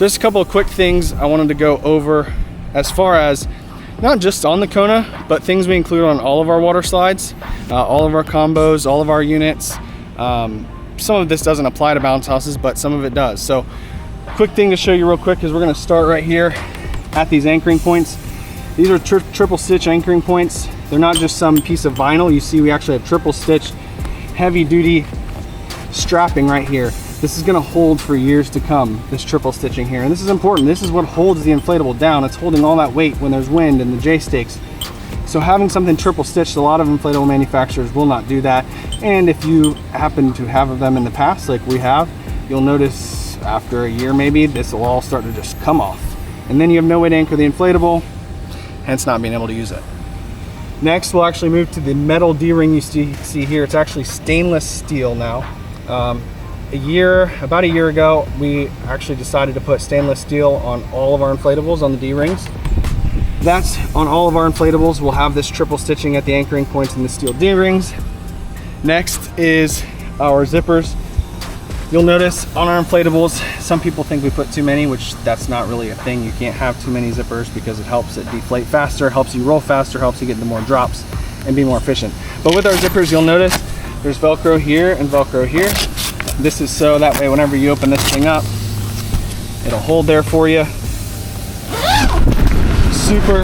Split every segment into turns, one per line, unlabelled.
Just a couple of quick things I wanted to go over as far as not just on the Kona, but things we include on all of our water slides, all of our combos, all of our units. Some of this doesn't apply to bounce houses, but some of it does. So quick thing to show you real quick is we're gonna start right here at these anchoring points. These are triple stitch anchoring points. They're not just some piece of vinyl. You see we actually have triple stitch, heavy duty strapping right here. This is gonna hold for years to come, this triple stitching here. And this is important. This is what holds the inflatable down. It's holding all that weight when there's wind and the J-stakes. So having something triple stitched, a lot of inflatable manufacturers will not do that. And if you happen to have them in the past, like we have, you'll notice after a year maybe, this will all start to just come off. And then you have no way to anchor the inflatable, hence not being able to use it. Next, we'll actually move to the metal D-ring you see here. It's actually stainless steel now. About a year ago, we actually decided to put stainless steel on all of our inflatables on the D-rings. That's on all of our inflatables. We'll have this triple stitching at the anchoring points in the steel D-rings. Next is our zippers. You'll notice on our inflatables, some people think we put too many, which that's not really a thing. You can't have too many zippers because it helps it deflate faster, helps you roll faster, helps you get the more drops and be more efficient. But with our zippers, you'll notice there's Velcro here and Velcro here. This is so that way whenever you open this thing up, it'll hold there for you. Super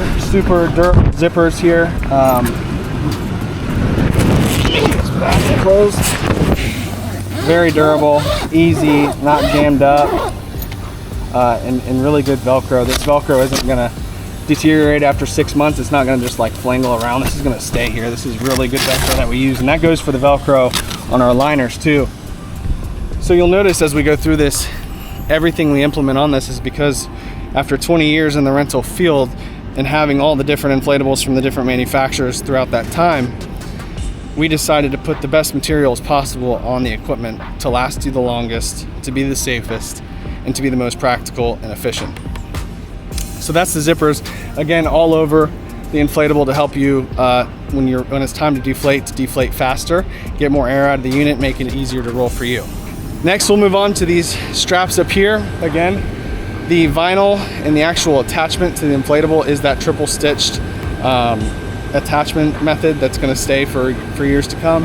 durable zippers here. Closed. Very durable, easy, not jammed up, and really good Velcro. This Velcro isn't gonna deteriorate after 6 months. It's not gonna just like flangle around. This is gonna stay here. This is really good Velcro that we use, and that goes for the Velcro on our liners too. So you'll notice as we go through this, everything we implement on this is because after 20 years in the rental field and having all the different inflatables from the different manufacturers throughout that time, we decided to put the best materials possible on the equipment to last you the longest, to be the safest, and to be the most practical and efficient. So that's the zippers, again, all over the inflatable to help you when it's time to deflate faster, get more air out of the unit, making it easier to roll for you. Next, we'll move on to these straps up here. Again, the vinyl and the actual attachment to the inflatable is that triple stitched attachment method that's going to stay for years to come.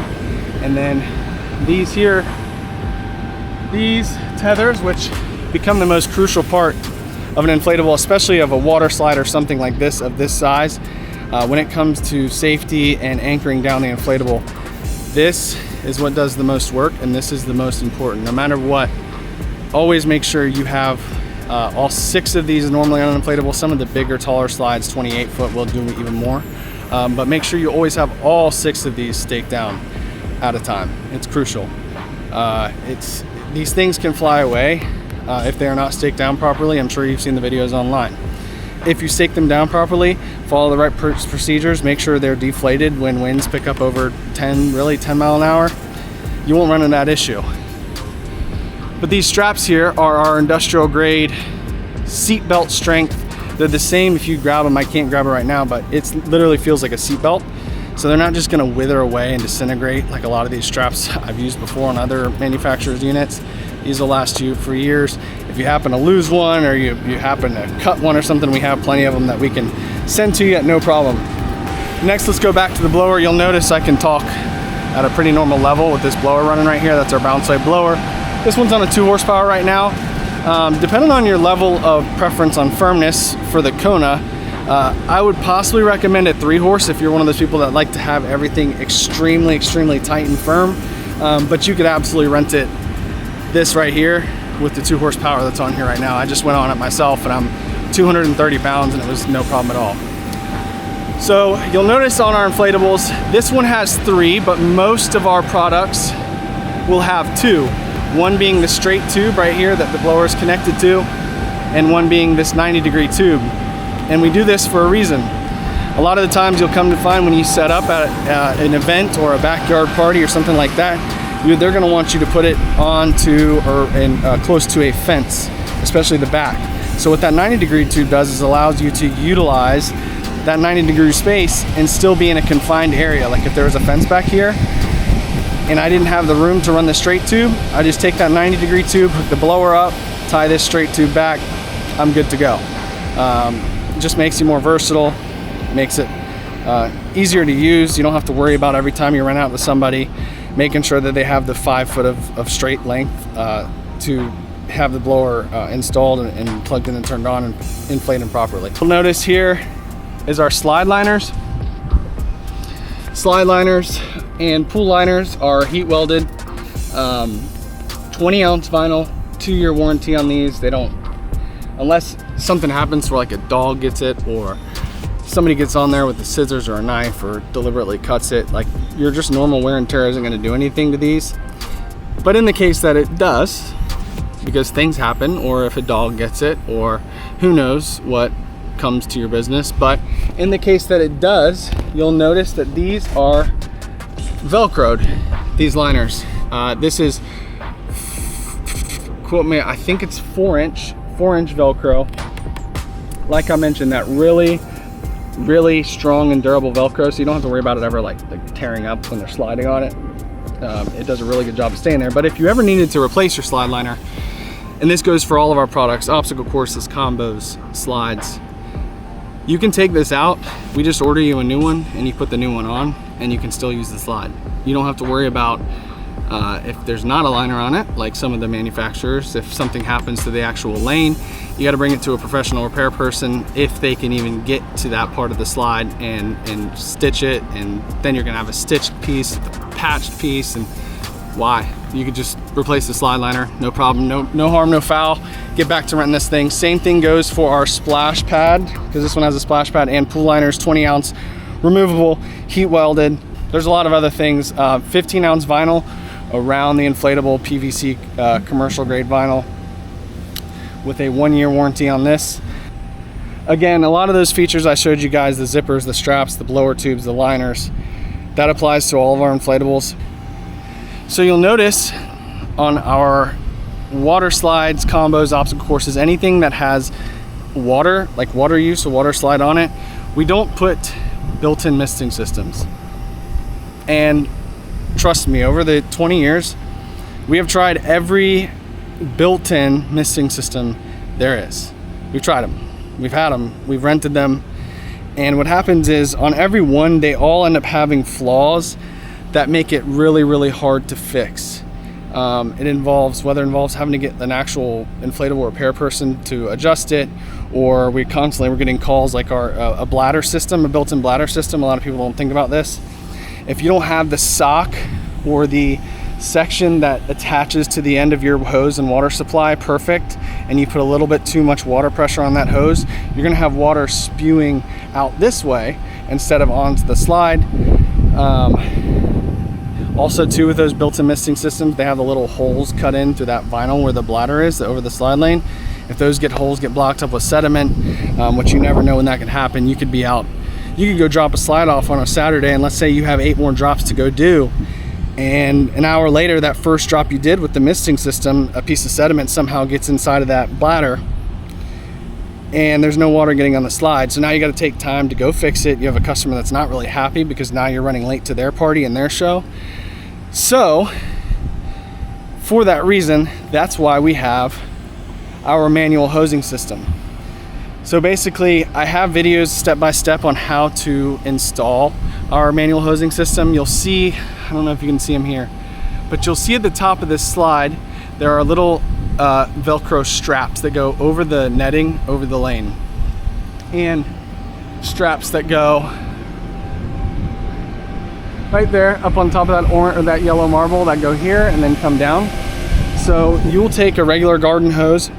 And then these here, these tethers, which become the most crucial part of an inflatable, especially of a water slide or something like this of this size, when it comes to safety and anchoring down the inflatable. This is what does the most work, and this is the most important. No matter what, always make sure you have all 6 of these normally on an inflatable. Some of the bigger, taller slides, 28 foot, will do even more. But make sure you always have all 6 of these staked down at a time. It's crucial. These things can fly away if they are not staked down properly. I'm sure you've seen the videos online. If you stake them down properly, follow the right procedures, make sure they're deflated when winds pick up over 10 mile an hour, you won't run into that issue. But these straps here are our industrial grade seat belt strength. They're the same if you grab them. I can't grab it right now, but it literally feels like a seat belt. So they're not just gonna wither away and disintegrate like a lot of these straps I've used before on other manufacturers' units. These will last you for years. If you happen to lose one or you happen to cut one or something, we have plenty of them that we can send to you at no problem. Next, let's go back to the blower. You'll notice I can talk at a pretty normal level with this blower running right here. That's our BounceWave blower. This one's on a 2 horsepower right now. Depending on your level of preference on firmness for the Kona, I would possibly recommend a 3 horse if you're one of those people that like to have everything extremely tight and firm. But you could absolutely rent it this right here with the 2 horsepower that's on here right now. I just went on it myself and I'm 230 pounds and it was no problem at all. So you'll notice on our inflatables, this one has 3, but most of our products will have 2. One being the straight tube right here that the blower is connected to, and one being this 90-degree tube. And we do this for a reason. A lot of the times you'll come to find when you set up at an event or a backyard party or something like that, they're going to want you to put it onto or close to a fence, especially the back. So what that 90-degree tube does is allows you to utilize that 90-degree space and still be in a confined area. Like if there was a fence back here and I didn't have the room to run the straight tube, I just take that 90-degree tube, hook the blower up, tie this straight tube back, I'm good to go. Just makes you more versatile, makes it easier to use. You don't have to worry about every time you run out with somebody making sure that they have the 5 foot of straight length to have the blower installed and plugged in and turned on and inflate them properly. You'll notice here is our slide liners. Slide liners and pool liners are heat welded, 20 ounce vinyl, 2-year warranty on these. They don't, unless something happens where like a dog gets it or somebody gets on there with the scissors or a knife or deliberately cuts it, like your just normal wear and tear isn't going to do anything to these. But in the case that it does, because things happen, or if a dog gets it, or who knows what comes to your business, but in the case that it does, you'll notice that these are velcroed, these liners. This is, quote me, I think it's 4-inch velcro. Like I mentioned, that really strong and durable velcro, so you don't have to worry about it ever like tearing up when they're sliding on it. It does a really good job of staying there. But if you ever needed to replace your slide liner, and this goes for all of our products, obstacle courses, combos, slides, you can take this out. We just order you a new one and you put the new one on and you can still use the slide. You don't have to worry about if there's not a liner on it, like some of the manufacturers. If something happens to the actual lane, you got to bring it to a professional repair person if they can even get to that part of the slide and stitch it, and then you're gonna have a stitched piece, a patched piece, and why? You could just replace the slide liner, no problem, no harm, no foul. Get back to renting this thing. Same thing goes for our splash pad, because this one has a splash pad, and pool liners, 20 ounce, removable, heat welded. There's a lot of other things. 15 ounce vinyl around the inflatable PVC commercial grade vinyl with a 1-year warranty on this. Again, a lot of those features I showed you guys, the zippers, the straps, the blower tubes, the liners, that applies to all of our inflatables. So you'll notice on our water slides, combos, obstacle courses, anything that has water, like water use, a water slide on it, we don't put built-in misting systems. And trust me, over the 20 years, we have tried every built-in misting system there is. We've tried them, we've had them, we've rented them, and what happens is on every one, they all end up having flaws that make it really hard to fix. It involves having to get an actual inflatable repair person to adjust it, or we're getting calls like a bladder system, a built-in bladder system. A lot of people don't think about this. If you don't have the sock or the section that attaches to the end of your hose and water supply perfect, and you put a little bit too much water pressure on that hose, you're gonna have water spewing out this way instead of onto the slide. Also too, with those built-in misting systems, they have the little holes cut in through that vinyl where the bladder is over the slide lane. If those holes get blocked up with sediment, which you never know when that can happen, you could be out. You could go drop a slide off on a Saturday, and let's say you have 8 more drops to go do, and an hour later, that first drop you did with the misting system, a piece of sediment somehow gets inside of that bladder, and there's no water getting on the slide. So now you got to take time to go fix it. You have a customer that's not really happy because now you're running late to their party and their show. So for that reason, that's why we have our manual hosing system. So basically, I have videos step by step on how to install our manual hosing system. You'll see, I don't know if you can see them here, but you'll see at the top of this slide, there are little Velcro straps that go over the netting, over the lane, and straps that go right there up on top of that orange or that yellow marble that go here and then come down. So you'll take a regular garden hose,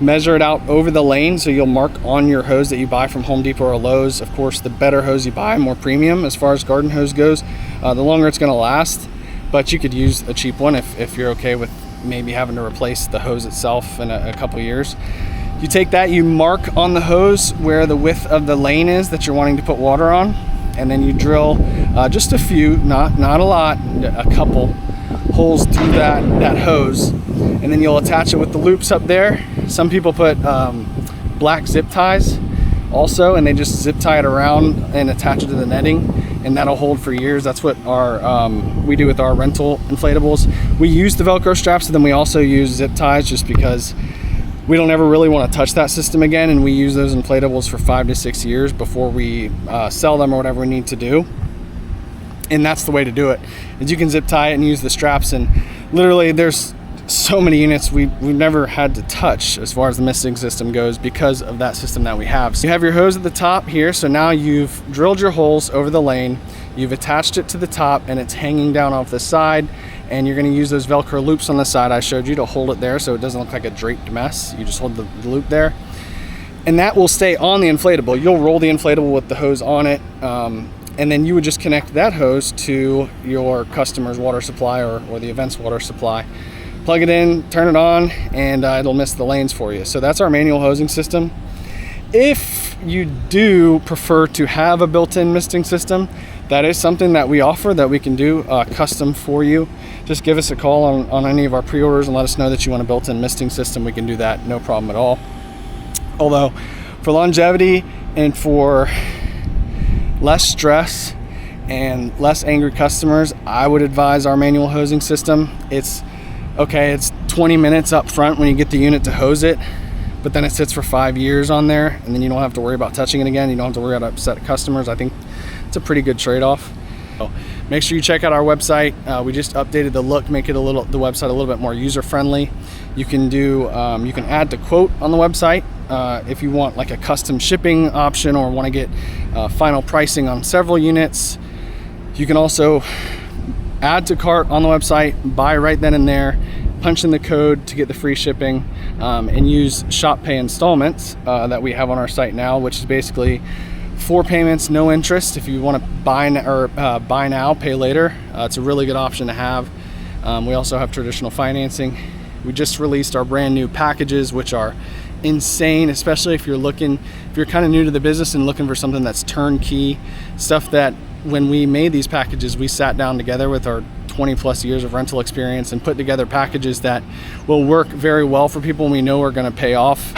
measure it out over the lane, so you'll mark on your hose that you buy from Home Depot or Lowe's. Of course, the better hose you buy, more premium as far as garden hose goes, the longer it's going to last. But you could use a cheap one if you're okay with maybe having to replace the hose itself in a couple years. You take that, you mark on the hose where the width of the lane is that you're wanting to put water on, and then you drill just a few, not a lot, a couple holes through that hose, and then you'll attach it with the loops up there. Some people put black zip ties also, and they just zip tie it around and attach it to the netting, and that'll hold for years. That's what we do with our rental inflatables. We use the Velcro straps, and then we also use zip ties just because we don't ever really want to touch that system again, and we use those inflatables for 5 to 6 years before we sell them or whatever we need to do. And that's the way to do it, is you can zip tie it and use the straps. And literally there's so many units we've never had to touch as far as the misting system goes because of that system that we have. So you have your hose at the top here. So now you've drilled your holes over the lane, you've attached it to the top, and it's hanging down off the side. And you're going to use those Velcro loops on the side I showed you to hold it there so it doesn't look like a draped mess. You just hold the loop there, and that will stay on the inflatable. You'll roll the inflatable with the hose on it, and then you would just connect that hose to your customer's water supply or the event's water supply. Plug it in, turn it on, and it'll mist the lanes for you. So that's our manual hosing system. If you do prefer to have a built-in misting system, that is something that we offer, that we can do custom for you. Just give us a call on any of our pre-orders and let us know that you want a built-in misting system. We can do that, no problem at all. Although for longevity and for less stress and less angry customers, I would advise our manual hosing system. It's 20 minutes up front when you get the unit to hose it, but then it sits for 5 years on there, and then you don't have to worry about touching it again. You don't have to worry about upset customers. I think it's a pretty good trade-off. So make sure you check out our website. We just updated the look, make it the website a little bit more user-friendly. You can do, you can add to quote on the website if you want like a custom shipping option or want to get final pricing on several units. You can also add to cart on the website, buy right then and there, punch in the code to get the free shipping, and use shop pay installments that we have on our site now, which is basically 4 payments, no interest. If you want to buy now, pay later, it's a really good option to have. We also have traditional financing. We just released our brand new packages, which are insane, especially if you're kind of new to the business and looking for something that's turnkey stuff. That when we made these packages, we sat down together with our 20 plus years of rental experience and put together packages that will work very well for people and we know are going to pay off.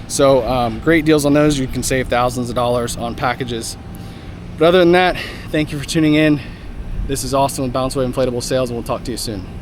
So great deals on those. You can save thousands of dollars on packages. But other than that, thank you for tuning in. This is Austin with BounceWave Inflatable Sales, and we'll talk to you soon.